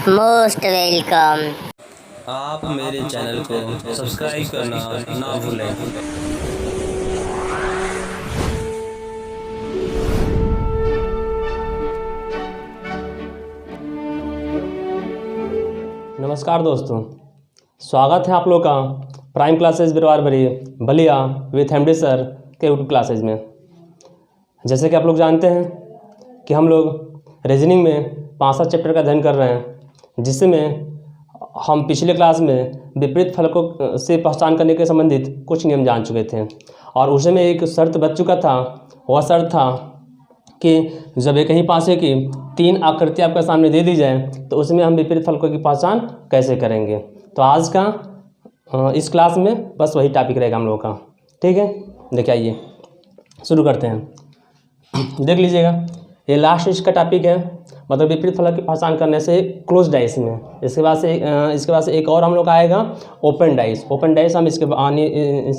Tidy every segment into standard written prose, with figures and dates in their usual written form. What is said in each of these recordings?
Most welcome. आप मेरे channel को सब्सक्राइब करना ना भूलें। नमस्कार दोस्तों, स्वागत है आप लोग का प्राइम क्लासेस बिरवार भरी बलिया विथ एमडी सर के यूट्यूब क्लासेज में। जैसे कि आप लोग जानते हैं कि हम लोग रीजनिंग में 5 चैप्टर का अध्ययन कर रहे हैं, जिसमें हम पिछले क्लास में विपरीत फलकों से पहचान करने के संबंधित कुछ नियम जान चुके थे और उसमें एक शर्त बच चुका था। वह शर्त था कि जब एक ही पासे की 3 आकृति आपके सामने दे दी जाए तो उसमें हम विपरीत फलकों की पहचान कैसे करेंगे। तो आज का इस क्लास में बस वही टॉपिक रहेगा हम लोगों का। ठीक है, देखिए आइए शुरू करते हैं। देख लीजिएगा, ये लास्ट इसका टॉपिक है, मतलब विपरीत फलक की पहचान करने से क्लोज डाइस में। इसके बाद से एक और हम लोग आएगा ओपन डाइस। ओपन डाइस हम इसके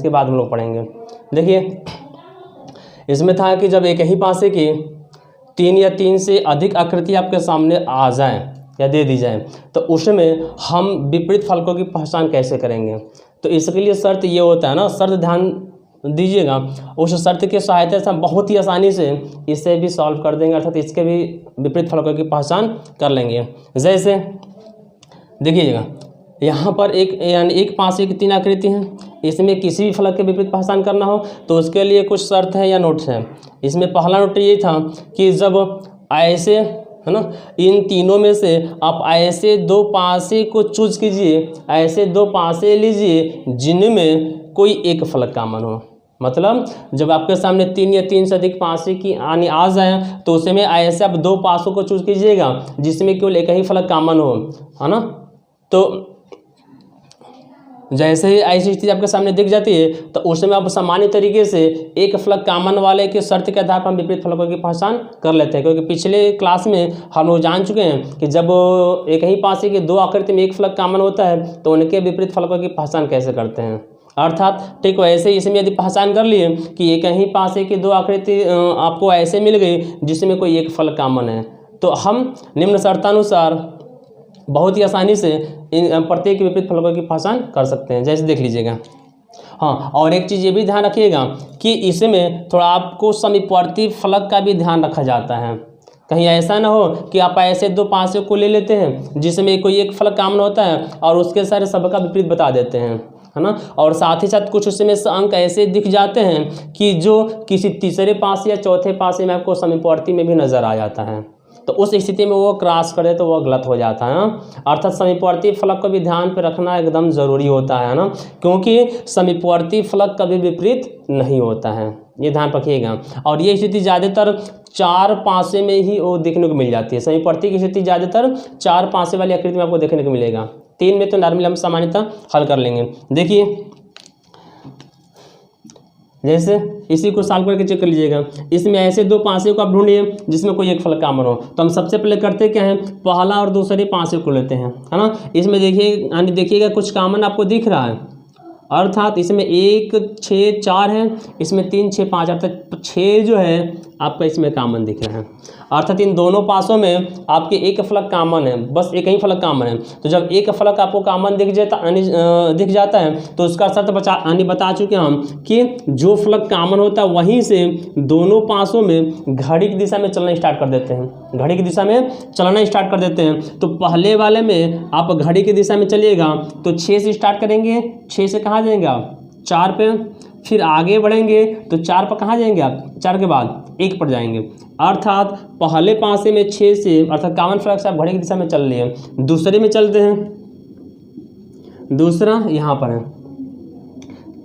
बाद हम लोग पढ़ेंगे। देखिए, इसमें था कि जब एक ही पासे की 3 या 3 से अधिक आकृति आपके सामने आ जाए या दे दी जाए तो उसमें हम विपरीत फलकों की पहचान कैसे करेंगे। तो इसके लिए शर्त ये होता है ना, शर्त ध्यान दीजिएगा। उस शर्त की सहायता से हम बहुत ही आसानी से इसे भी सॉल्व कर देंगे, अर्थात इसके भी विपरीत फलकों की पहचान कर लेंगे। जैसे देखिएगा, यहाँ पर एक पासे की 3 आकृति हैं, इसमें किसी भी फलक के विपरीत पहचान करना हो तो उसके लिए कुछ शर्त है या नोट्स है। इसमें पहला नोट ये था कि जब ऐसे है ना, इन तीनों में से आप ऐसे 2 पासे को चूज कीजिए, ऐसे 2 पासे लीजिए जिनमें कोई एक फलक कॉमन हो। मतलब जब आपके सामने 3 या 3 से अधिक पासे की आ जाए तो उसमें ऐसे आप 2 पासों को चूज कीजिएगा जिसमें केवल एक ही फलक कॉमन हो, है ना। तो जैसे ही ऐसी स्थिति आपके सामने दिख जाती है तो उसमें आप सामान्य तरीके से एक फलक कॉमन वाले के शर्त के आधार पर हम विपरीत फलकों की पहचान कर लेते हैं। क्योंकि पिछले क्लास में हम लोग जान चुके हैं कि जब एक ही पासे की 2 आकृति में एक फलक कॉमन होता है तो उनके विपरीत फलकों की पहचान कैसे करते हैं। अर्थात ठीक वैसे ही इसमें यदि पहचान कर लिए कि एक ही पासे की 2 आकृति आपको ऐसे मिल गई जिसमें कोई एक फलक कॉमन है, तो हम निम्न शर्तानुसार बहुत ही आसानी से इन प्रत्येक विपरीत फलकों की पहचान कर सकते हैं। जैसे देख लीजिएगा। हाँ, और एक चीज़ ये भी ध्यान रखिएगा कि इसमें थोड़ा आपको समीपवर्ती फलक का भी ध्यान रखा जाता है। कहीं ऐसा ना हो कि आप ऐसे 2 पासे को ले लेते हैं जिसमें कोई एक फलक कॉमन होता है और उसके सारे सबका विपरीत बता देते हैं, है ना। और साथ ही साथ कुछ उसमें अंक ऐसे दिख जाते हैं कि जो किसी तीसरे पासे या चौथे पासे में आपको समीपवर्ती में भी नज़र आ जाता है। तो उस स्थिति में वो क्रॉस करे तो वो गलत हो जाता है ना। अर्थात समीपवर्ती फलक को भी ध्यान पे रखना एकदम ज़रूरी होता है ना, क्योंकि समीपवर्ती फलक कभी विपरीत नहीं होता है, ये ध्यान रखिएगा। और ये स्थिति ज़्यादातर 4 पासे में ही वो देखने को मिल जाती है। समीपवर्ती की स्थिति ज़्यादातर 4 पासे वाली आकृति में आपको देखने को मिलेगा। 3 में तो नॉर्मली हम सामान्यतः हल कर लेंगे। देखिए, जैसे इसी को सॉल्व करके चेक कर लीजिएगा। इसमें ऐसे 2 पासे को आप ढूंढिए जिसमें कोई एक फलक कॉमन हो। तो हम सबसे पहले करते क्या है, पहला और दूसरे पासे को लेते हैं, है ना। इसमें देखिएगा कुछ कॉमन आपको दिख रहा है, अर्थात इसमें 1 6 4 है, इसमें 3 6 5, अर्थात 6 जो है आपका इसमें कॉमन दिख रहा है। अर्थात इन दोनों पासों में आपके एक फलक कॉमन है, बस एक ही फलक कॉमन है। तो जब एक फलक आपको कॉमन दिख जाता है तो उसका शर्त बता चुके हैं हम कि जो फलक कॉमन होता है वहीं से दोनों पासों में घड़ी की दिशा में चलना स्टार्ट कर देते हैं। घड़ी की दिशा में चलना स्टार्ट कर देते हैं। तो पहले वाले में आप घड़ी की दिशा में चलिएगा तो 6 से स्टार्ट करेंगे, 6 से कहाँ जाएंगे आप 4 पे, फिर आगे बढ़ेंगे तो 4 पर कहाँ जाएंगे आप, 4 के बाद 1 पर जाएंगे। अर्थात पहले पासे में 6 से अर्थात कॉमन फलक से आप घड़ी की दिशा में चल लिए। दूसरे में चलते हैं, दूसरा यहाँ पर है,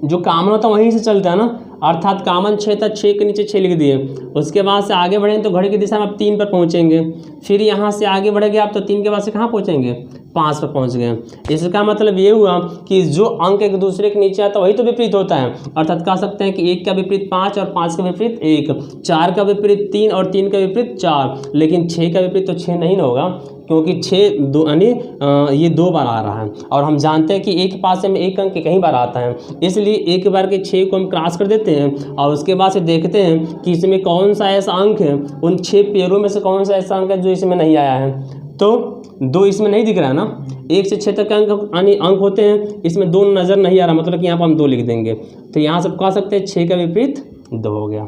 जो कॉमन होता है वहीं से चलता है ना। अर्थात कॉमन 6 था, 6 के नीचे 6 लिख दिए। उसके बाद से आगे बढ़ेंगे तो घड़ी की दिशा में आप 3 पर पहुँचेंगे। फिर यहाँ से आगे बढ़ेंगे आप तो 3 के बाद से कहाँ पहुँचेंगे, 5 पर पहुँच गए। इसका मतलब ये हुआ कि जो अंक एक दूसरे के नीचे आता है वही तो विपरीत होता है। अर्थात कह सकते हैं कि 1 का विपरीत 5 और 5 का विपरीत 1, 4 का विपरीत 3 और 3 का विपरीत 4, लेकिन 6 का विपरीत तो 6 नहीं होगा, क्योंकि 6 दो यानी ये 2 बार आ रहा है और हम जानते हैं कि एक पासे में एक अंक कई बार आता है, इसलिए एक बार के 6 को हम क्रॉस कर देते हैं और उसके बाद से देखते हैं कि इसमें कौन सा ऐसा अंक है, उन 6 पेयरों में से कौन सा ऐसा अंक है जो इसमें नहीं आया है। तो 2 इसमें नहीं दिख रहा है ना, 1 से 6 तक अंक होते हैं, इसमें 2 नज़र नहीं आ रहा, मतलब कि यहाँ पर हम 2 लिख देंगे। तो यहाँ से कह सकते हैं 6 का विपरीत 2 हो गया,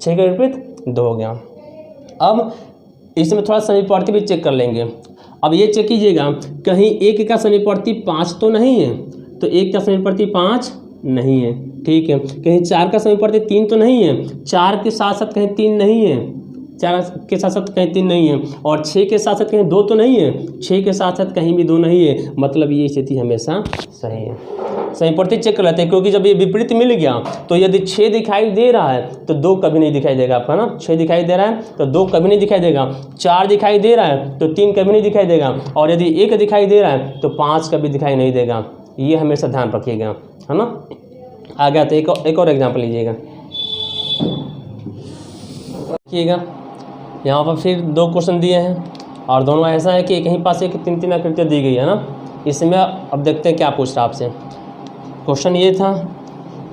6 का विपरीत 2 हो गया। अब इसमें थोड़ा समीपवर्ती भी चेक कर लेंगे। अब ये चेक कीजिएगा, कहीं 1 का समीपवर्ती 5 तो नहीं है, तो 1 का समीपवर्ती 5 नहीं है, ठीक है। कहीं 4 का समीपवर्ती 3 तो नहीं है, 4 के साथ साथ कहीं 3 नहीं है, 4 के साथ साथ कहीं 3 नहीं है, और 6 के साथ साथ कहीं 2 तो नहीं है, 6 के साथ साथ कहीं भी 2 नहीं है, मतलब ये स्थिति हमेशा सही है। समीपवर्ती चेक कर लेते हैं, क्योंकि जब ये विपरीत मिल गया तो यदि 6 दिखाई दे रहा है तो 2 कभी नहीं दिखाई देगा आपका ना, 6 दिखाई दे रहा है तो 2 कभी नहीं दिखाई देगा, 4 दिखाई दे रहा है तो 3 कभी नहीं दिखाई देगा, और यदि 1 दिखाई दे रहा है तो 5 कभी दिखाई नहीं देगा। ये हमेशा ध्यान रखिएगा, है ना। आ गया तो एक और एग्जाम्पल लीजिएगा। देखिएगा यहाँ पर फिर 2 क्वेश्चन दिए हैं, और दोनों ऐसा है कि कहीं पास एक 3-3 आकृतियाँ दी गई है ना। इसमें अब देखते हैं क्या पूछ रहा है आपसे। क्वेश्चन ये था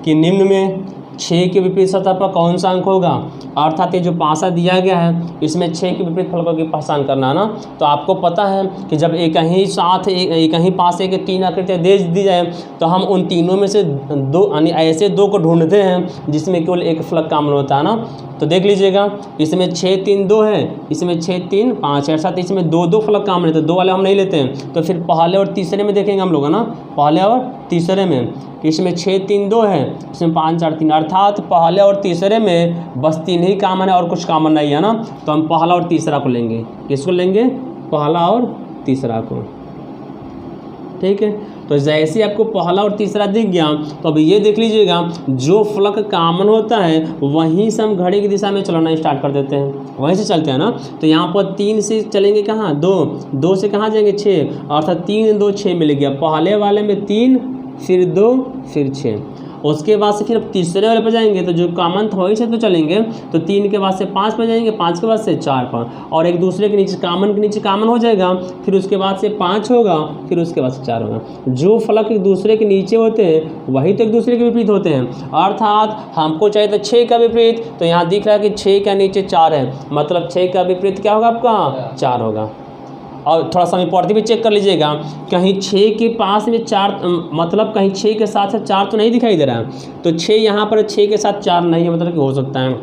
कि निम्न में 6 के विपरीत सतह पर कौन सा अंक होगा, अर्थात ये जो पासा दिया गया है इसमें 6 के विपरीत फलकों की पहचान करना है ना। तो आपको पता है कि जब एक ही साथ एक ही पासे के 3 आकृतियाँ दे दी जाए तो हम उन तीनों में से 2 यानी ऐसे 2 को ढूंढते हैं जिसमें केवल एक फलक कॉमन होता है ना। तो देख लीजिएगा, इसमें 6 3 2 है, इसमें 6 3 5 है, साथ इसमें 2 फलक कॉमन है, तो 2 वाले हम नहीं लेते हैं। तो फिर पहले और तीसरे में देखेंगे हम लोग, है ना, पहले और तीसरे में। इसमें 6 3 2 है, इसमें 5 4 3, अर्थात पहले और तीसरे में बस 3 ही कॉमन है और कुछ कॉमन नहीं है ना। तो हम पहला और तीसरा को लेंगे। किसको लेंगे? पहला और तीसरा को, ठीक है। तो जैसे आपको पहला और तीसरा दिख गया तो अब ये देख लीजिएगा, जो फलक कॉमन होता है वहीं से हम घड़ी की दिशा में चलाना स्टार्ट कर देते हैं, वहीं से चलते हैं ना। तो यहाँ पर 3 से चलेंगे कहाँ? 2 से कहाँ जाएंगे? 6, अर्थात 3 2 6 मिल गया। पहले वाले में 3, फिर 2, फिर 6। उसके बाद से फिर अब तीसरे वाले पर जाएंगे तो जो कॉमन था वहीं से तो चलेंगे, तो 3 के बाद से 5 पर जाएंगे, 5 के बाद से 4 पर, और एक दूसरे के नीचे कॉमन हो जाएगा, फिर उसके बाद से 5 होगा, फिर उसके बाद से 4 होगा। जो फलक एक दूसरे के नीचे होते हैं वही तो एक दूसरे के विपरीत होते हैं, अर्थात हमको चाहिए था 6 का विपरीत, तो यहाँ दिख रहा है कि 6 का नीचे 4 है, मतलब 6 का विपरीत क्या होगा आपका? 4 होगा। और थोड़ा समीपवर्ती भी चेक कर लीजिएगा, कहीं 6 के पास में 4, मतलब कहीं 6 के साथ 4 तो नहीं दिखाई दे रहा है, तो 6 यहाँ पर 6 के साथ 4 नहीं है, मतलब कि हो सकता है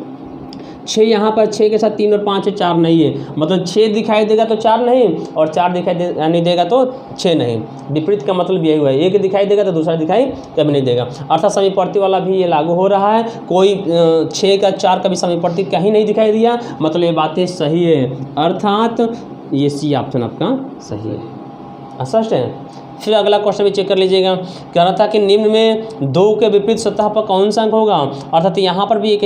6 यहाँ पर 6 के साथ 3 और 5 है, 4 नहीं है, मतलब 6 दिखाई देगा तो 4 नहीं, और 4 दिखाई नहीं देगा तो 6 नहीं। विपरीत का मतलब यही हुआ है, एक दिखाई देगा तो दूसरा दिखाई कभी नहीं देगा, अर्थात समीपवर्ती वाला भी ये लागू हो रहा है। कोई 6 का 4 का भी समीपवर्ती कहीं नहीं दिखाई दिया, मतलब ये बातें सही है, अर्थात ये सी ऑप्शन आपका सही है। स्पष्ट है। फिर अगला क्वेश्चन भी चेक कर लीजिएगा, कह रहा था कि निम्न में 2 के विपरीत सतह पर कौन सा अंक होगा, अर्थात यहाँ पर भी एक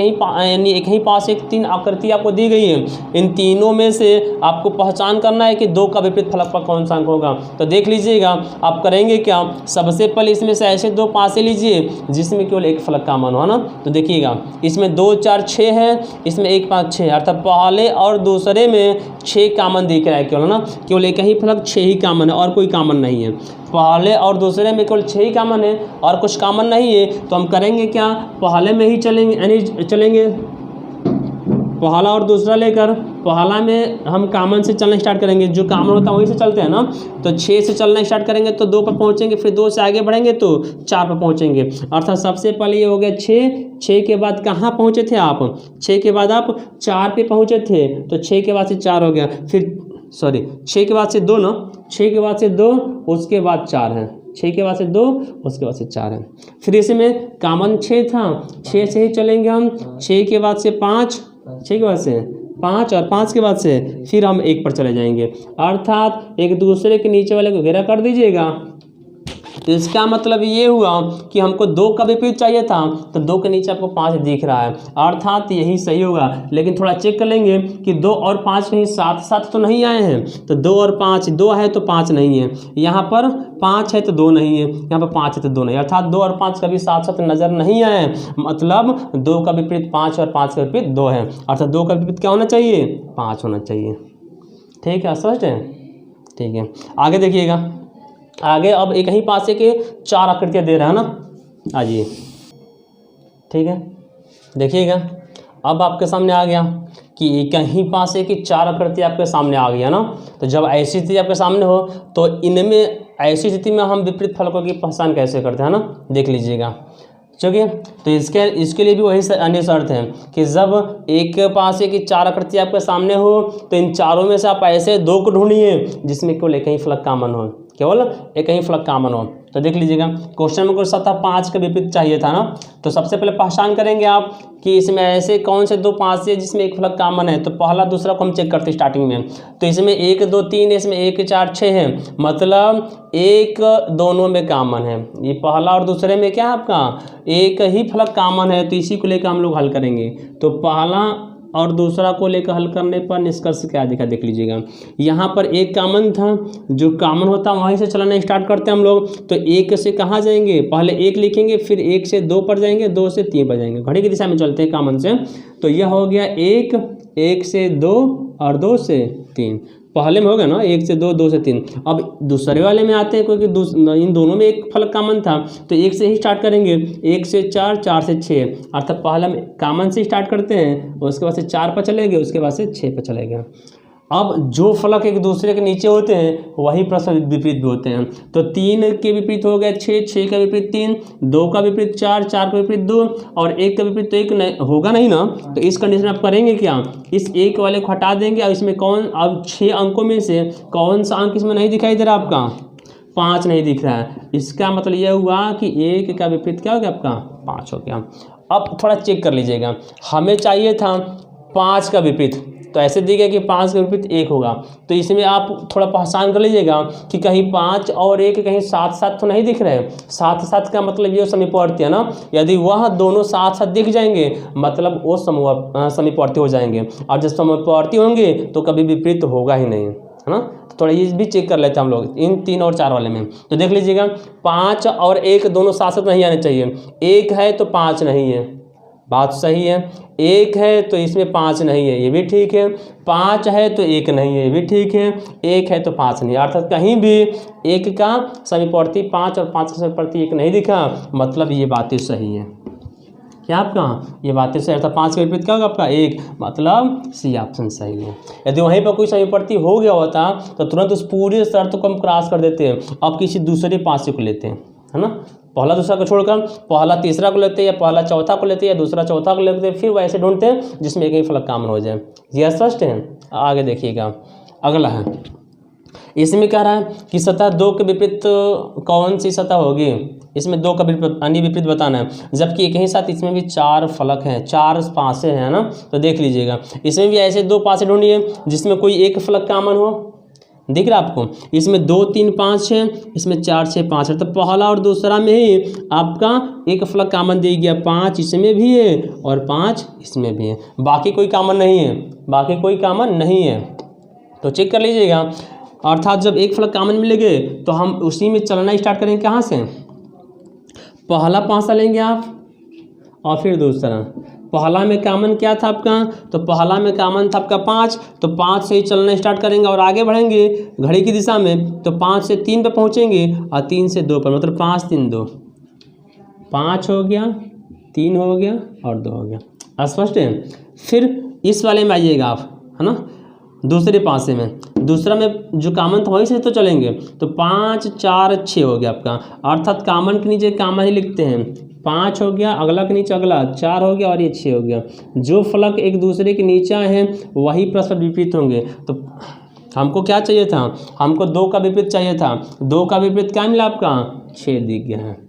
ही पास एक 3 आकृति आपको दी गई है, इन तीनों में से आपको पहचान करना है कि 2 का विपरीत फलक पर कौन सा अंक होगा। तो देख लीजिएगा, आप करेंगे क्या, सबसे पहले इसमें से ऐसे 2 पासे लीजिए जिसमें केवल एक फलक कॉमन हो ना। तो देखिएगा, इसमें 2 4 6 है, इसमें 1 5 6, अर्थात पहले और दूसरे में 6 कॉमन दिख रहा है केवल ना, केवल एक ही फलक 6 ही कॉमन है और कोई कॉमन नहीं है। पहले और दूसरे में केवल 6 ही कॉमन है और कुछ कॉमन नहीं है, तो हम करेंगे क्या, पहले में ही चलेंगे, यानी चलेंगे पहला और दूसरा लेकर, पहला में हम कॉमन से चलना स्टार्ट करेंगे, जो कॉमन होता है वहीं से चलते हैं ना। तो 6 से चलना स्टार्ट करेंगे तो 2 पर पहुंचेंगे, फिर 2 से आगे बढ़ेंगे तो 4 पर पहुंचेंगे, अर्थात सबसे पहले ये हो गया 6 के बाद कहाँ पहुँचे थे आप, 6 के बाद आप 4 पे पहुँचे थे, तो 6 के बाद से 4 हो गया, फिर 6 के बाद से 2 ना, 6 के बाद से 2, उसके बाद 4 है, 6 के बाद से 2, उसके बाद से 4 है। फिर इसमें कॉमन 6 था, 6 से ही चलेंगे हम, 6 के बाद से 5, 6 के बाद से 5 और 5 के बाद से फिर हम 1 पर चले जाएंगे, अर्थात एक दूसरे के नीचे वाले को घेरा कर दीजिएगा। तो इसका मतलब ये हुआ कि हमको 2 का विपरीत चाहिए था, तो 2 के नीचे आपको 5 दिख रहा है, अर्थात यही सही होगा। लेकिन थोड़ा चेक कर लेंगे कि 2 और 5 कहीं साथ साथ तो नहीं आए हैं, तो 2 और 5, 2 है तो 5 नहीं है, यहाँ पर 5 है तो 2 नहीं है, यहाँ पर 5 है तो 2 नहीं, अर्थात 2 और 5 कभी साथ साथ नज़र नहीं आए हैं, मतलब 2 का विपरीत 5 और 5 का विपरीत 2 है, अर्थात 2 का विपरीत क्या होना चाहिए, 5 होना चाहिए। ठीक है, स्पष्ट है। ठीक है, आगे देखिएगा, आगे अब एक ही पासे के 4 आकृतियाँ दे रहा है ना, आइए। ठीक है, देखिएगा, अब आपके सामने आ गया कि कहीं पास एक की चार आकृति आपके सामने आ गई है ना, तो जब ऐसी स्थिति आपके सामने हो तो इनमें ऐसी स्थिति में हम विपरीत फलकों की पहचान कैसे करते हैं ना, देख लीजिएगा। चलिए, तो इसके लिए भी वही अन्य शर्त है कि जब एक के पास एक की चार आकृति आपके सामने हो तो इन चारों में से आप ऐसे दो को ढूंढिए जिसमें केवल एक ही फलक कॉमन हो, केवल एक ही फलक कॉमन हो। तो देख लीजिएगा, क्वेश्चन में कुछ था 5 का विपरीत चाहिए था ना, तो सबसे पहले पहचान करेंगे आप कि इसमें ऐसे कौन से दो 5 है जिसमें एक फलक कॉमन है। तो पहला दूसरा को हम चेक करते हैं स्टार्टिंग में, तो इसमें 1 2 3 है, इसमें 1 4 6 है, मतलब एक दोनों में कॉमन है। ये पहला और दूसरे में क्या है आपका एक ही फलक कॉमन है, तो इसी को लेकर हम लोग हल करेंगे। तो पहला और दूसरा को लेकर हल करने पर निष्कर्ष क्या दिखा, देख लीजिएगा। यहाँ पर एक कॉमन था, जो कॉमन होता है वहीं से चलाना स्टार्ट करते हैं हम लोग। तो 1 से कहाँ जाएंगे, पहले 1 लिखेंगे, फिर 1 से 2 पर जाएंगे, 2 से 3 पर जाएंगे, घड़ी की दिशा में चलते हैं कॉमन से। तो यह हो गया 1 से 2 और 2 से 3। पहले में हो गया ना 1 से 2 2 से 3। अब दूसरे वाले में आते हैं, क्योंकि इन दोनों में एक फलक कॉमन था, तो 1 से ही स्टार्ट करेंगे, 1 से 4 4 से 6, अर्थात पहला में कॉमन से स्टार्ट करते हैं, उसके बाद से 4 पर चलेंगे, उसके बाद से 6 पर चलेंगे। अब जो फलक एक दूसरे के नीचे होते हैं वही परस्पर विपरीत भी होते हैं। तो 3 के विपरीत हो गया 6, 6 का विपरीत 3, 2 का विपरीत 4, 4 का विपरीत 2 और 1 का विपरीत तो 1 होगा नहीं ना। तो इस कंडीशन में आप करेंगे क्या, इस 1 वाले को हटा देंगे और इसमें कौन, अब 6 अंकों में से कौन सा अंक इसमें नहीं दिखाई दे रहा आपका, 5 नहीं दिख रहा है। इसका मतलब यह हुआ कि 1 का विपरीत क्या हो गया आपका 5 हो गया। अब थोड़ा चेक कर लीजिएगा, हमें चाहिए था 5 का विपरीत, तो ऐसे दी गया कि 5 का विपरीत 1 होगा। तो इसमें आप थोड़ा पहचान कर लीजिएगा कि कहीं 5 और 1 कहीं साथ साथ तो नहीं दिख रहे हैं। साथ साथ का मतलब ये समीपवर्ती है ना, यदि वह दोनों साथ साथ दिख जाएंगे मतलब वो समीपवर्ती हो जाएंगे, और जब समीपवर्ती होंगे तो कभी विपरीत होगा ही नहीं, है ना। तो थोड़ा ये भी चेक कर लेते हैं हम लोग इन 3 और 4 वाले में। तो देख लीजिएगा 5 और 1 दोनों साथ साथ नहीं आने चाहिए, 1 है तो 5 नहीं है, बात सही है। 1 है तो इसमें 5 नहीं है, ये भी ठीक है। 5 है तो 1 नहीं है, ये भी ठीक है। 1 है तो 5 नहीं, अर्थात कहीं भी 1 का समीपवर्ती 5 और 5 का समीपवर्ती 1 नहीं दिखा, मतलब ये बातें सही है। क्या आपका ये बातें सही, अर्थात 5 का विपरीत क्या होगा आपका 1, मतलब सी ऑप्शन सही है। यदि वहीं पर कोई समीपवर्ती हो गया होता तो तुरंत उस पूरी शर्त को हम क्रॉस कर देते हैं। अब किसी दूसरे 5 को लेते हैं, है ना, पहला दूसरा को छोड़कर पहला तीसरा को लेते हैं, या पहला चौथा को लेते हैं, या दूसरा चौथा को लेते हैं, फिर वैसे ढूंढते हैं जिसमें एक ही फलक कॉमन हो जाए। यह स्पष्ट है। आगे देखिएगा, अगला है, इसमें कह रहा है कि सतह 2 के विपरीत कौन सी सतह होगी। इसमें 2 का अन्य विपरीत बताना है, जबकि एक ही साथ इसमें भी 4 फलक हैं, 4 पासे हैं ना। तो देख लीजिएगा, इसमें भी ऐसे 2 पासे ढूंढिए जिसमें कोई एक फलक कॉमन हो। दिख रहा आपको, इसमें 2 3 5 6, इसमें 4 6 5 है। तो पहला और दूसरा में ही आपका एक फलक कॉमन दे गया, 5 इसमें भी है और 5 इसमें भी है, बाकी कोई कॉमन नहीं है, बाकी कोई कॉमन नहीं है। तो चेक कर लीजिएगा, अर्थात जब एक फलक कॉमन मिलेंगे तो हम उसी में चलना स्टार्ट करेंगे। कहाँ से, पहला पासा लेंगे आप और फिर दूसरा। पहला में कॉमन क्या था आपका, तो पहला में कॉमन था आपका 5, तो 5 से ही चलना स्टार्ट करेंगे और आगे बढ़ेंगे घड़ी की दिशा में। तो 5 से 3 पे पहुंचेंगे और 3 से 2 पर, मतलब 5 3 2, 5 हो गया, 3 हो गया और 2 हो गया। स्पष्ट है। फिर इस वाले में आइएगा आप, है ना, दूसरे पासे में, दूसरा में जो कॉमन था वहीं से तो चलेंगे। तो 5 4 6 हो गया आपका, अर्थात कॉमन के नीचे कॉमन ही लिखते हैं। 5 हो गया, अगला के नीचे अगला 4 हो गया और ये 6 हो गया। जो फलक एक दूसरे के नीचे आए हैं वही परस्पर विपरीत होंगे। तो हमको क्या चाहिए था, हमको 2 का विपरीत चाहिए था। 2 का विपरीत क्या मिला आपका 6 दिख गया है।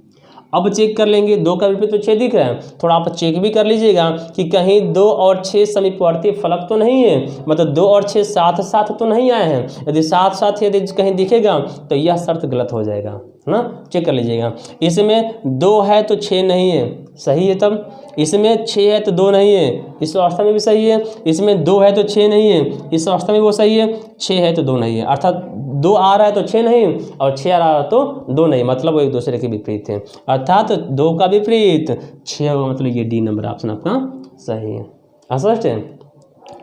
अब चेक कर लेंगे, 2 का विपरीत तो 6 दिख रहा है, थोड़ा आप चेक भी कर लीजिएगा कि कहीं 2 और 6 समीपवर्ती फलक तो नहीं है, मतलब 2 और 6 साथ साथ तो नहीं आए हैं। यदि साथ साथ यदि कहीं दिखेगा तो यह शर्त गलत हो जाएगा, है ना। चेक कर लीजिएगा, इसमें 2 है तो 6 नहीं है, सही है। तब इसमें 6 है तो 2 नहीं है, इस अवस्था में भी सही है। इसमें 2 है तो 6 नहीं है, इस अवस्था में वो सही है। 6 है तो 2 नहीं है, अर्थात 2 आ रहा है तो 6 नहीं और 6 आ रहा है तो 2 नहीं, मतलब वो एक दूसरे के विपरीत है। अर्थात 2 का विपरीत 6 होगा, मतलब ये डी नंबर ऑप्शन आपका सही है। स्पष्ट है।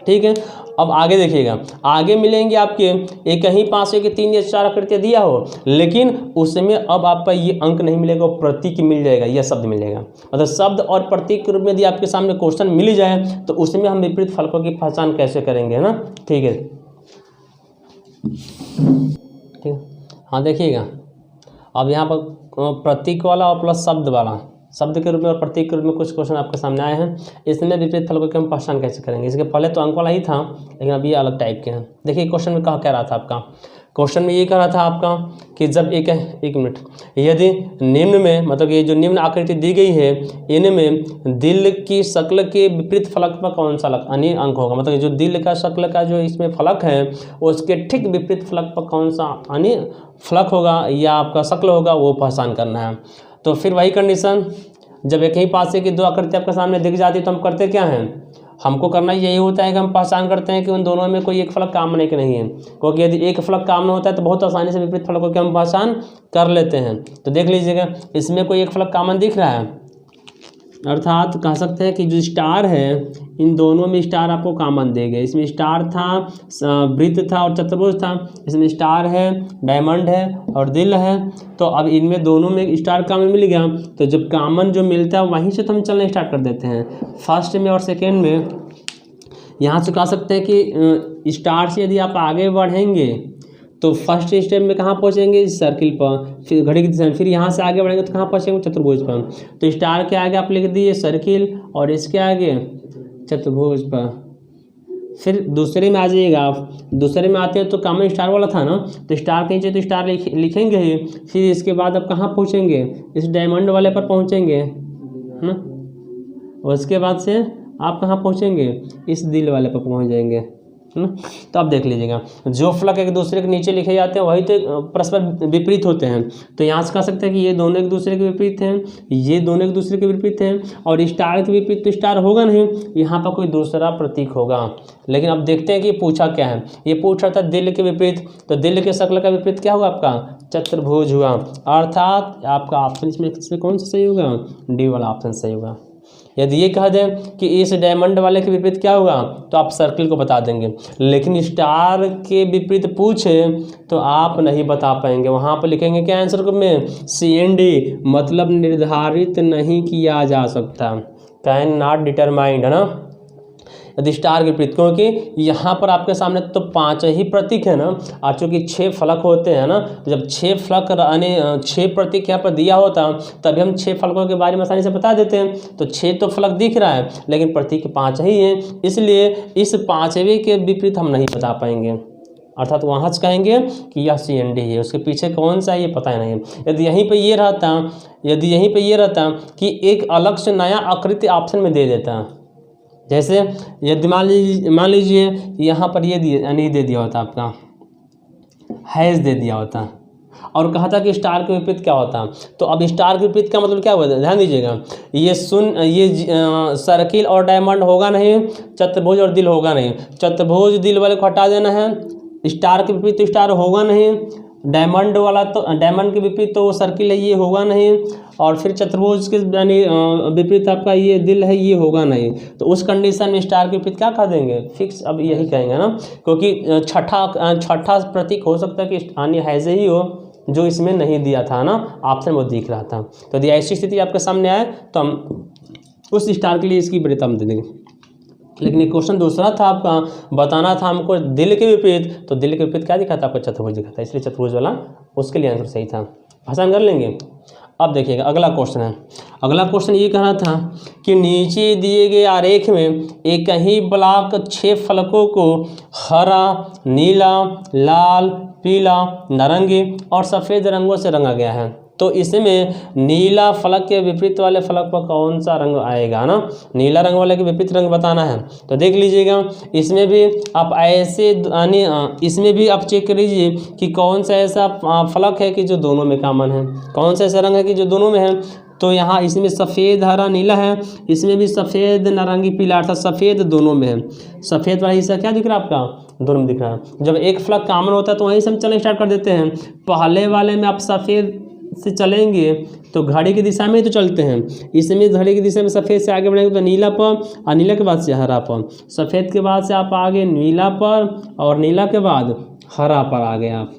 ठीक है। अब आगे देखिएगा, आगे मिलेंगे आपके एक कहीं 5 के 3 या 4 आकृतियाँ दिया हो, लेकिन उसमें अब आपका ये अंक नहीं मिलेगा, प्रतीक मिल जाएगा या शब्द मिलेगा। मतलब शब्द और प्रतीक के रूप में यदि आपके सामने क्वेश्चन मिल जाए तो उसमें हम विपरीत फलकों की पहचान कैसे करेंगे, है ना। ठीक है, ठीक। हाँ देखिएगा, अब यहाँ पर प्रतीक वाला और प्लस शब्द वाला, शब्द के रूप में और प्रतीक के रूप में कुछ क्वेश्चन आपके सामने आए हैं। इसमें विपरीत फलकों की हम पहचान कैसे करेंगे। इसके पहले तो अंक वाला ही था, लेकिन अब ये अलग टाइप के हैं। देखिए क्वेश्चन में कह रहा था आपका, क्वेश्चन में ये कह रहा था आपका कि जब एक मिनट, यदि निम्न में, मतलब ये जो निम्न आकृति दी गई है इनमें दिल की शक्ल के विपरीत फलक पर कौन सा अन्य अंक होगा। मतलब जो दिल का शक्ल का जो इसमें फलक है उसके ठीक विपरीत फलक पर कौन सा अन्य फलक होगा या आपका शक्ल होगा, वो पहचान करना है। तो फिर वही कंडीशन, जब एक ही पासे की 2 आकृति आपके सामने दिख जाती है तो हम करते क्या हैं, हमको करना यही होता है कि हम पहचान करते हैं कि उन दोनों में कोई एक फलक कॉमन है कि नहीं है। क्योंकि यदि एक फलक कॉमन होता है तो बहुत आसानी से विपरीत फलकों की हम पहचान कर लेते हैं। तो देख लीजिएगा, इसमें कोई एक फलक कॉमन दिख रहा है, अर्थात कह सकते हैं कि जो स्टार है इन दोनों में स्टार आपको कॉमन देंगे। इसमें स्टार था, वृत्त था और चतुर्भुज था। इसमें स्टार है, डायमंड है और दिल है। तो अब इनमें दोनों में स्टार कॉमन मिल गया, तो जब कॉमन जो मिलता है वहीं से तो हम चलना स्टार्ट कर देते हैं। फर्स्ट में और सेकेंड में यहाँ से कह सकते हैं कि स्टार से यदि आप आगे बढ़ेंगे तो फर्स्ट स्टेप में कहाँ पहुँचेंगे, सर्किल पर, फिर घड़ी की दिशा में, फिर यहाँ से आगे बढ़ेंगे तो कहाँ पहुँचेंगे, चतुर्भुज पर। तो स्टार के आगे आप लिख दिए सर्किल और इसके आगे चतुर्भुज पर। फिर दूसरे में आ जाइएगा आप, दूसरे में आते हैं तो कॉमन स्टार वाला था ना, तो स्टार के नीचे तो स्टार लिखेंगे ही। फिर इसके बाद आप कहाँ पहुँचेंगे, इस डायमंड वाले पर पहुँचेंगे, है ना। और उसके बाद से आप कहाँ पहुँचेंगे, इस दिल वाले पर पहुँच जाएंगे, है ना। तो आप देख लीजिएगा, जो फलक एक दूसरे के नीचे लिखे जाते हैं वही तो परस्पर विपरीत होते हैं। तो यहाँ से कह सकते हैं कि ये दोनों एक दूसरे के विपरीत हैं, ये दोनों एक दूसरे के विपरीत हैं, और स्टार के विपरीत तो स्टार होगा नहीं, यहाँ पर कोई दूसरा प्रतीक होगा। लेकिन अब देखते हैं कि पूछा क्या है। ये पूछ रहा था दिल के विपरीत, तो दिल के शक्ल का विपरीत क्या होगा, आपका चतुर्भुज हुआ। अर्थात आपका ऑप्शन इसमें कौन सा सही होगा, डी वाला ऑप्शन सही होगा। यदि ये कह दें कि इस डायमंड वाले के विपरीत क्या होगा, तो आप सर्किल को बता देंगे। लेकिन स्टार के विपरीत पूछे तो आप नहीं बता पाएंगे। वहाँ पर लिखेंगे क्या आंसर में, CND, मतलब निर्धारित नहीं किया जा सकता, कैन नॉट डिटरमाइंड, है ना। यदि स्टार के विपरीत, क्योंकि यहाँ पर आपके सामने तो 5 ही प्रतीक है ना, और चूँकि 6 फलक होते हैं ना, तो जब 6 फलक यानी 6 प्रतीक यहाँ पर दिया होता तभी हम 6 फलकों के बारे में आसानी से बता देते हैं। तो 6 तो फलक दिख रहा है लेकिन प्रतीक 5 ही हैं, इसलिए इस 5वें के विपरीत हम नहीं बता पाएंगे। अर्थात वहाँ से कहेंगे कि यह CND है, उसके पीछे कौन सा है ये पता नहीं है। यदि यहीं पे ये रहता कि एक अलग से नया आकृति ऑप्शन में दे देता, जैसे यदि मान लीजिए यहाँ पर ये दे दिया होता, आपका हैज़ दे दिया होता और कहा था कि स्टार के विपरीत क्या होता। तो अब स्टार के विपरीत का मतलब क्या हुआ, ध्यान दीजिएगा, ये सर्किल और डायमंड होगा नहीं, चतुर्भुज और दिल होगा नहीं। चतुर्भुज दिल वाले को हटा देना है, स्टार के विपरीत तो स्टार होगा नहीं, डायमंड वाला तो डायमंड के विपरीत तो सर्किल है, ये होगा नहीं, और फिर चतुर्भुज के यानी विपरीत आपका ये दिल है, ये होगा नहीं। तो उस कंडीशन में स्टार के विपरीत क्या कह देंगे, फिक्स अब यही कहेंगे ना, क्योंकि छठा प्रतीक हो सकता है कि अन्य हैज़ ही हो जो इसमें नहीं दिया था ना, ऑप्शन वो दिख रहा था। तो यदि ऐसी स्थिति आपके सामने आए तो हम उस स्टार के लिए इसकी वरीयता हम दे देंगे। लेकिन ये क्वेश्चन दूसरा था, आपका बताना था हमको दिल के विपरीत, तो दिल के विपरीत क्या दिखा था, आपको चतुर्भुज दिखा था, इसलिए चतुर्भुज वाला उसके लिए आंसर सही था। पहचान कर लेंगे। अब देखिएगा अगला क्वेश्चन है। अगला क्वेश्चन ये कहना था कि नीचे दिए गए आरेख में एक ही ब्लॉक 6 फलकों को हरा, नीला, लाल, पीला, नारंगी और सफ़ेद रंगों से रंगा गया है। तो इसमें नीला फलक के विपरीत वाले फलक पर कौन सा रंग आएगा ना, नीला रंग वाले के विपरीत रंग बताना है। तो देख लीजिएगा, इसमें भी आप ऐसे इसमें भी आप चेक कर लीजिए कि कौन सा ऐसा फलक है कि जो दोनों में कॉमन है, कौन सा ऐसा रंग है कि जो दोनों में है। तो यहाँ इसमें सफ़ेद, हरा, नीला है, इसमें भी सफ़ेद, नारंगी, पीला, अर्थात सफ़ेद दोनों में है। सफ़ेद वाला हिस्सा क्या दिख रहा है आपका, दोनों में दिख रहा है। जब एक फलक कॉमन होता है तो वहीं से हम चलना स्टार्ट कर देते हैं। पहले वाले में आप सफ़ेद से चलेंगे तो घड़ी की दिशा में ही तो चलते हैं, इसमें घड़ी की दिशा में सफ़ेद से आगे बढ़ेंगे तो नीला पर, और नीला के बाद से हरा पर, सफ़ेद के बाद से आप आगे नीला पर, और नीला के बाद हरा पर आ गए आप।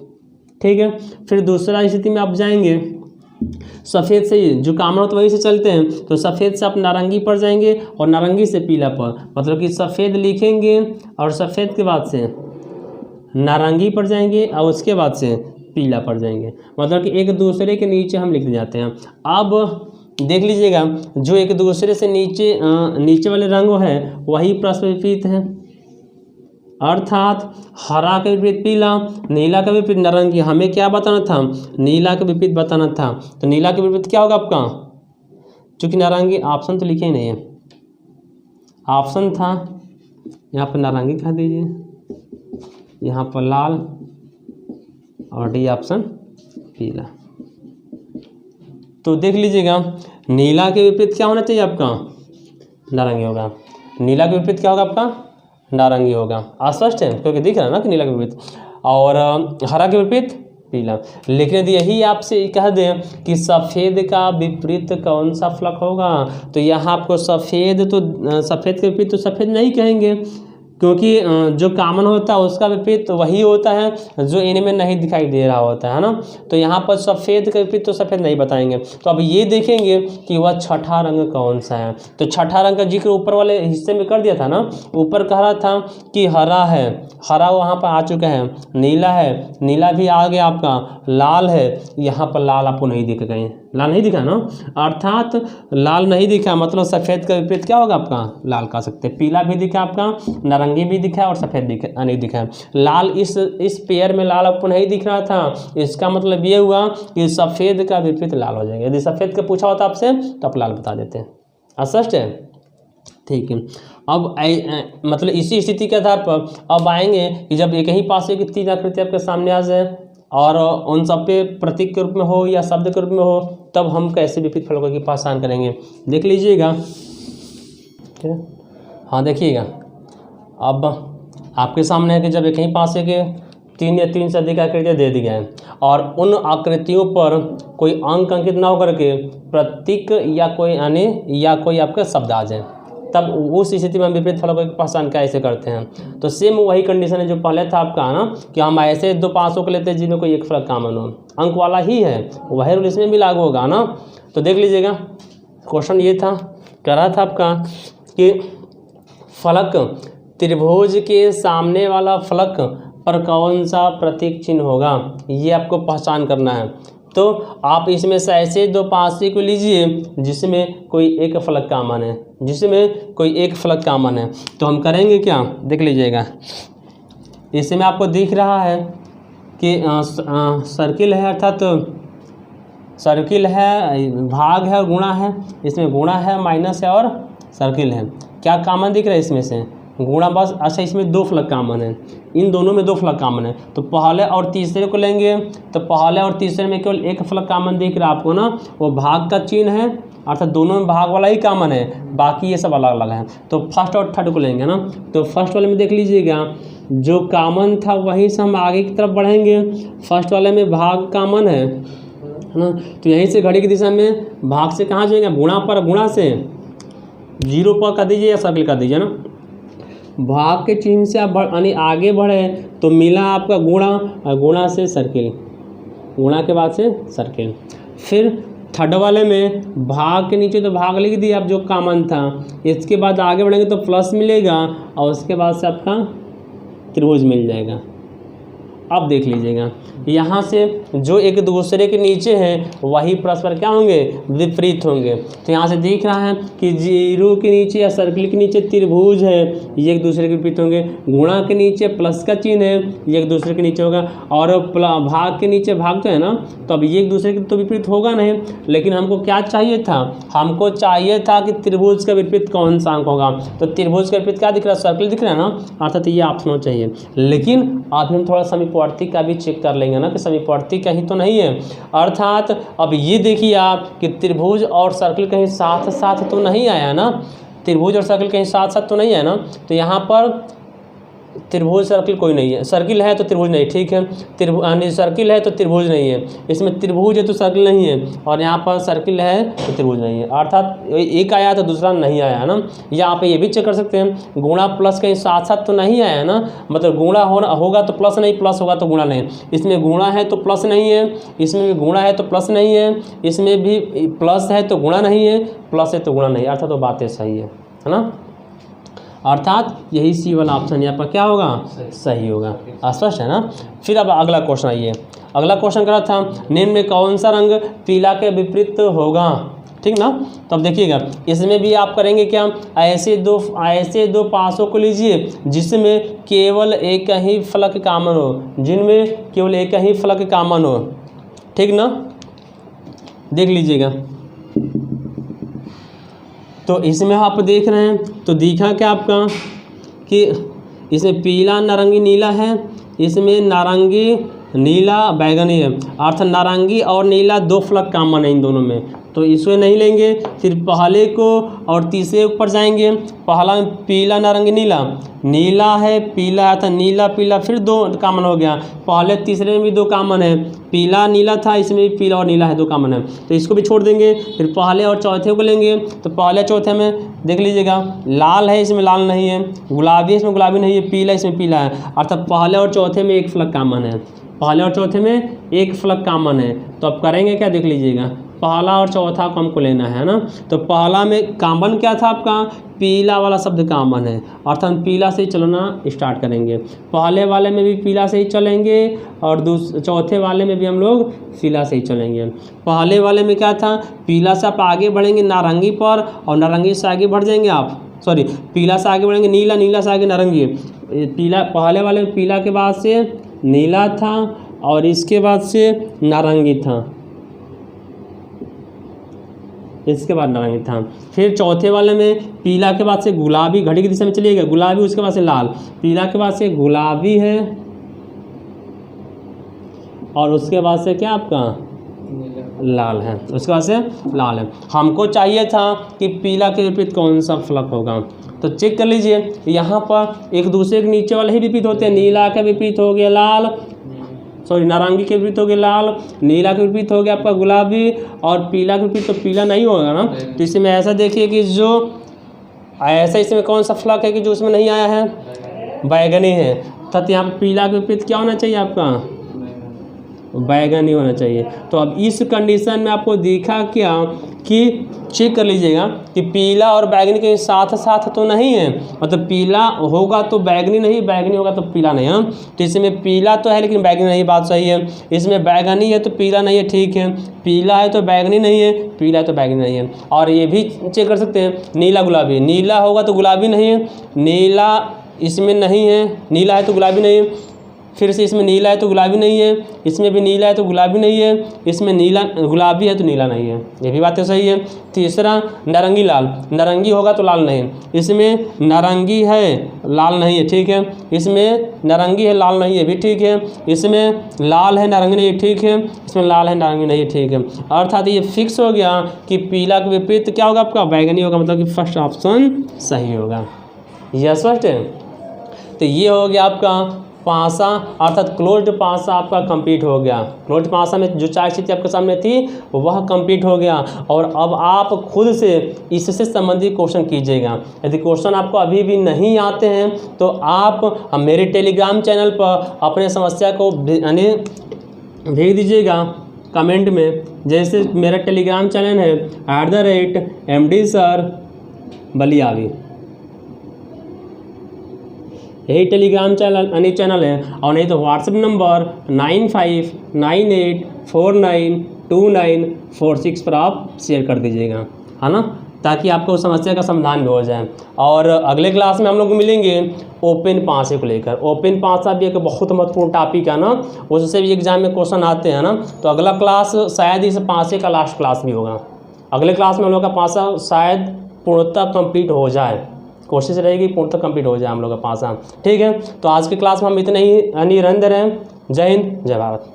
ठीक है, फिर दूसरा स्थिति में आप जाएंगे, सफ़ेद से जो कामन होता है वहीं से चलते हैं, तो सफ़ेद से आप नारंगी पर जाएंगे और नारंगी से पीला पर, मतलब कि सफ़ेद लिखेंगे और सफ़ेद के बाद से नारंगी पर जाएंगे और उसके बाद से पीला पर जाएंगे, मतलब कि एक दूसरे के नीचे हम लिखते जाते हैं। अब देख लीजिएगा, जो एक दूसरे से नीचे वाले रंग है वही परस्पर विपरीत है, अर्थात हरा के विपरीत पीला, नीला का विपरीत नारंगी। हमें क्या बताना था, नीला के विपरीत बताना था, तो नीला के विपरीत क्या होगा आपका, चूँकि नारंगी ऑप्शन तो लिखे ही नहीं है, ऑप्शन था यहाँ पर नारंगी कह दीजिए, यहाँ पर लाल, और डी ऑप्शन पीला। तो देख लीजिएगा, नीला के विपरीत क्या होना चाहिए आपका, नारंगी होगा, नीला के विपरीत क्या होगा आपका, नारंगी होगा। स्पष्ट है, क्योंकि दिख रहा है ना कि नीला के विपरीत, और हरा के विपरीत पीला। लेकिन यदि यही आपसे कह दें कि सफ़ेद का विपरीत कौन सा फलक होगा, तो यहाँ आपको सफ़ेद के विपरीत तो सफ़ेद नहीं कहेंगे, क्योंकि जो कामन होता है उसका विपरीत वही होता है जो इनमें नहीं दिखाई दे रहा होता है ना। तो यहाँ पर सफ़ेद का विपरीत तो सफ़ेद नहीं बताएंगे। तो अब ये देखेंगे कि वह छठा रंग कौन सा है, तो छठा रंग का जिक्र ऊपर वाले हिस्से में कर दिया था ना। ऊपर कह रहा था कि हरा है, हरा वहाँ पर आ चुका है, नीला है, नीला भी आ गया आपका, लाल है, यहाँ पर लाल आपको नहीं दिख गए, लाल नहीं दिखा ना, अर्थात लाल नहीं दिखा, मतलब सफ़ेद का विपरीत क्या होगा आपका, लाल कह सकते हैं। पीला भी दिखा आपका, नारंगी भी दिखा, और सफ़ेद दिखा नहीं दिखा। लाल इस पेयर में लाल आपको नहीं दिख रहा था, इसका मतलब ये हुआ कि सफ़ेद का विपरीत लाल हो जाएगा। यदि सफ़ेद का पूछा होता आपसे तो आप लाल बता देते हैं। स्पष्ट है, ठीक है। अब मतलब इसी स्थिति के आधार पर अब आएंगे कि जब एक ही पासे की तीन आकृति आपके सामने आ जाए और उन सब पे प्रतीक के रूप में हो या शब्द के रूप में हो, तब हम कैसे विपरीत फलकों की पहचान करेंगे, देख लीजिएगा। ठीक है, हाँ देखिएगा, अब आपके सामने है कि जब एक ही पासे के तीन या तीन से अधिक आकृतियाँ दे दी गए हैं और उन आकृतियों पर कोई अंक अंकित ना होकर के प्रतीक या कोई आपका शब्द आ जाए, तब उस स्थिति में हम विपरीत फलकों की पहचान कैसे करते हैं। तो सेम वही कंडीशन है जो पहले था आपका ना, कि हम ऐसे दो पासों को लेते हैं जिनमें कोई एक फलक कॉमन हो, अंक वाला ही है, वही रूल इसमें भी लागू होगा ना। तो देख लीजिएगा, क्वेश्चन ये था, कह रहा था आपका कि फलक त्रिभुज के सामने वाला फलक पर कौन सा प्रतीक चिन्ह होगा, ये आपको पहचान करना है। तो आप इसमें से ऐसे दो पासे को लीजिए जिसमें कोई एक फलक कॉमन है, तो हम करेंगे क्या, देख लीजिएगा। इसमें आपको दिख रहा है कि सर्किल है, अर्थात सर्किल है, भाग है और गुणा है। इसमें गुणा है, माइनस है और सर्किल है। क्या कॉमन दिख रहा है इसमें से, गुणा बस। अच्छा, इसमें दो फलक कॉमन है, इन दोनों में दो फलक कॉमन है, तो पहले और तीसरे को लेंगे तो पहले और तीसरे में केवल एक फलक कॉमन दिख रहा है आपको ना, वो भाग का चिन्ह है, अर्थात दोनों में भाग वाला ही कॉमन है, बाकी ये सब अलग अलग है। तो फर्स्ट और थर्ड को लेंगे ना, तो फर्स्ट वाले में देख लीजिएगा जो कॉमन था वहीं से हम आगे की तरफ बढ़ेंगे। फर्स्ट वाले में भाग कॉमन है ना, तो यहीं से घड़ी की दिशा में भाग से कहाँ जाएंगे, गुणा पर, गुणा से जीरो पर कर दीजिए या सर्किल कर दीजिए ना। भाग के चिन्ह से आप आगे बढ़े तो मिला आपका गुणा, और गुणा से सर्किल, गुणा के बाद से सर्किल। फिर थर्ड वाले में भाग के नीचे तो भाग लिख दिया आप जो कॉमन था, इसके बाद आगे बढ़ेंगे तो प्लस मिलेगा और उसके बाद से आपका त्रिभुज मिल जाएगा। अब देख लीजिएगा, यहाँ से जो एक दूसरे के नीचे हैं वही परस्पर क्या होंगे, विपरीत होंगे। तो यहाँ से दिख रहा है कि जीरो के नीचे या सर्किल के नीचे त्रिभुज है, ये एक दूसरे के विपरीत होंगे। गुणा के नीचे प्लस का चिन्ह है, ये एक दूसरे के नीचे होगा। और भाग के नीचे भाग तो है ना, तो अब ये एक दूसरे के तो विपरीत होगा नहीं, लेकिन हमको क्या चाहिए था, हमको चाहिए था कि त्रिभुज का विपरीत कौन सा अंक होगा। तो त्रिभुज का विपरीत क्या दिख रहा है, सर्किल दिख रहा है ना, अर्थात ये ऑप्शन होना चाहिए। लेकिन अभी हम थोड़ा समीपवर्ती का भी चेक कर लेंगे ना कि समीपवर्ती कहीं तो नहीं है, अर्थात अब ये देखिए आप कि त्रिभुज और सर्किल कहीं साथ साथ तो नहीं आया ना, त्रिभुज और सर्किल कहीं साथ साथ तो नहीं है ना। तो यहाँ पर त्रिभुज सर्किल कोई नहीं है, सर्किल है तो त्रिभुज नहीं, ठीक है। त्रिभुज सर्किल है तो त्रिभुज नहीं है, इसमें त्रिभुज है तो सर्किल नहीं है, और यहाँ पर सर्किल है तो त्रिभुज नहीं है, अर्थात एक आया तो दूसरा नहीं आया है ना। यहाँ पे ये भी चेक कर सकते हैं, गुणा प्लस कहीं साथ साथ तो नहीं आया है ना, मतलब गुणा होगा तो प्लस नहीं, प्लस होगा तो गुणा नहीं। इसमें गुणा है तो प्लस नहीं है, इसमें भी गुणा है तो प्लस नहीं है, इसमें भी प्लस है तो गुणा नहीं है, प्लस है तो गुणा नहीं, अर्थात तो बातें सही है ना। अर्थात यही सी वाला ऑप्शन यहाँ पर क्या होगा, सही होगा। स्पष्ट है ना। फिर अब अगला क्वेश्चन आइए, अगला क्वेश्चन करा था निम्न में कौन सा रंग पीला के विपरीत होगा, ठीक ना। तो अब देखिएगा इसमें भी आप करेंगे क्या, ऐसे दो पासों को लीजिए जिसमें केवल एक ही फलक कॉमन हो, जिनमें केवल एक ही फलक कॉमन हो, ठीक ना। देख लीजिएगा, तो इसमें आप देख रहे हैं तो दिखा क्या आपका कि इसमें पीला नारंगी नीला है, इसमें नारंगी नीला बैगनी है, अर्थात नारंगी और नीला दो फलक कॉमन है इन दोनों में, तो इसमें नहीं लेंगे। फिर पहले को और तीसरे ऊपर जाएंगे, पहला में पीला नारंगी नीला, नीला है पीला है, था नीला पीला, फिर दो कॉमन हो गया। पहले तीसरे में भी दो कॉमन है, पीला नीला था, इसमें भी पीला और नीला है, दो कॉमन है, तो इसको भी छोड़ देंगे। फिर पहले और चौथे को लेंगे, तो पहले चौथे में देख लीजिएगा लाल है, इसमें लाल नहीं है, गुलाबी है, इसमें गुलाबी नहीं है, पीला इसमें पीला है, अर्थात पहले और चौथे में एक फलक कॉमन है, पहले और चौथे में एक फलक कॉमन है। तो अब करेंगे क्या, देख लीजिएगा पहला और चौथा को हमको लेना है ना। तो पहला में कॉमन क्या था आपका, पीला वाला शब्द कॉमन है, अर्थात हम पीला से ही चलना स्टार्ट करेंगे। पहले वाले में भी पीला से ही चलेंगे और चौथे वाले में भी हम लोग पीला से ही चलेंगे। पहले वाले में क्या था, पीला से आप आगे बढ़ेंगे नारंगी पर, और नारंगी से आगे बढ़ जाएंगे आप, सॉरी पीला से आगे बढ़ेंगे नीला, नीला से आगे नारंगी। पीला पहले वाले में पीला के बाद से नीला था और इसके बाद से नारंगी था, इसके बाद नारंगी था। फिर चौथे वाले में पीला के बाद से गुलाबी, घड़ी की दिशा में चलिएगा, गुलाबी, उसके बाद से लाल, पीला के बाद से गुलाबी है और उसके बाद से क्या आपका लाल है, उसके बाद से लाल है। हमको चाहिए था कि पीला के विपरीत कौन सा फलक होगा, तो चेक कर लीजिए यहाँ पर एक दूसरे के नीचे वाले ही विपरीत होते हैं। नीला के विपरीत हो गया लाल, सॉरी नारंगी के विपरीत हो गया लाल, नीला के विपरीत हो गया आपका गुलाबी, और पीला के विपरीत तो पीला नहीं होगा ना। तो इसमें ऐसा देखिए कि जो ऐसा इसमें कौन सा फलक है कि जो उसमें नहीं आया है, बैगनी है, तथा यहाँ पर पीला के विपरीत क्या होना चाहिए आपका, बैगनी होना चाहिए। तो अब इस कंडीशन में आपको दिखा क्या कि चेक कर लीजिएगा कि पीला और बैगनी के साथ साथ तो नहीं है, मतलब पीला होगा तो बैगनी नहीं, बैगनी होगा तो पीला नहीं है। तो इसमें पीला तो है लेकिन बैगनी नहीं, बात सही है। इसमें बैगनी है तो पीला नहीं है, ठीक है। पीला है तो बैगनी नहीं है, पीला है तो बैगनी नहीं है। और ये भी चेक कर सकते हैं नीला गुलाबी, नीला होगा तो गुलाबी नहीं है, नीला इसमें नहीं है, नीला है तो गुलाबी नहीं है। फिर से इसमें नीला है तो गुलाबी नहीं है, इसमें भी नीला है तो गुलाबी नहीं है, इसमें नीला गुलाबी है तो नीला नहीं है, ये भी बातें सही है। तीसरा नारंगी लाल, नारंगी होगा तो लाल नहीं, इसमें नारंगी है लाल नहीं है, ठीक है। इसमें नारंगी है लाल नहीं है, भी ठीक है। इसमें लाल है नारंगी नहीं है, ठीक है। इसमें लाल है नारंगी नहीं है, ठीक है। अर्थात ये फिक्स हो गया कि पीला के विपरीत क्या होगा आपका, बैगनी होगा, मतलब कि फर्स्ट ऑप्शन सही होगा। यह स्पष्ट है। तो ये हो गया आपका पासा, अर्थात क्लोज्ड पासा आपका कंप्लीट हो गया। क्लोज्ड पासा में जो चार स्थिति आपके सामने थी वह कंप्लीट हो गया। और अब आप खुद से इससे संबंधित क्वेश्चन कीजिएगा। यदि क्वेश्चन आपको अभी भी नहीं आते हैं तो आप मेरे टेलीग्राम चैनल पर अपने समस्या को भेज दीजिएगा कमेंट में। जैसे मेरा टेलीग्राम चैनल है @MD सर बलियावी, यही टेलीग्राम चैनल है। और नहीं तो व्हाट्सएप नंबर 9598492946 पर आप शेयर कर दीजिएगा, है ना, ताकि आपको समस्या का समाधान भी हो जाए। और अगले क्लास में हम लोग मिलेंगे ओपन पासे को लेकर। ओपन पासा भी एक बहुत महत्वपूर्ण टॉपिक है ना, उससे भी एग्जाम में क्वेश्चन आते हैं ना। तो अगला क्लास शायद इस पासे का लास्ट क्लास भी होगा। अगले क्लास में हम लोग का पासा शायद पूर्णतः कंप्लीट हो जाए, कोशिश रहेगी पूर्णतः कंप्लीट हो जाए हम लोग का पासा, ठीक है। तो आज की क्लास में हम इतने ही रहने दे रहे हैं। जय हिंद, जय भारत।